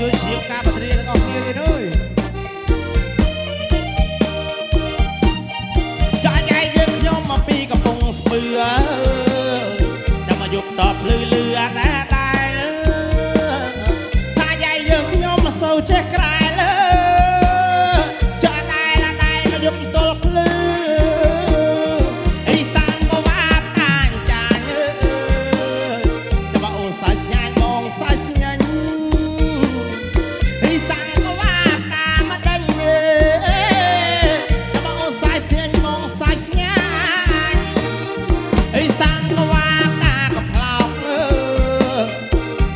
ជួយជ្រាបការបត្រាទាំងអស់គ្នាទៀតអើយចាយាយយើងខ្ញុំមកពីកំពង់ស្ពឺចាំមកយកតបលឺលឺអាណាដែរថាយាយយើងខ្ញុំមកសូវចេះក្រែលចាដែរឡាដែរមកយកតលភ្លឺអីសានក៏វាតាញចាញចាំមកអូនសាយស្ញាញ់បងសាយស្ញាញ់អីសានក៏វាតាមមកដេញចាំមកអូនសាយស្ញាញ់បងសាយស្ញាញ់អីសានក៏វាតាក៏ផ្លោក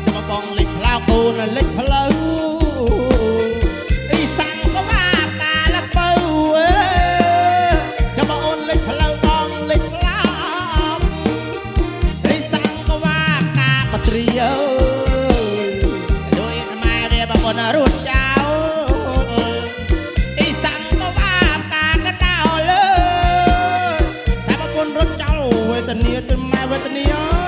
ចាំមកបងលេចផ្លោកអូនលេចផ្លូវអីសានក៏វាតាលបើចាំមកអូនលេចផ្លូវបងលេចផ្លោកអីសានក៏វាតាបត្រីអើដោយម៉ែវាបងប្អូនរត់ចោលអីសានក៏វាតាកដោលើតែបងប្អូនរត់ចោលវេទនាទៅម៉ែវេទនា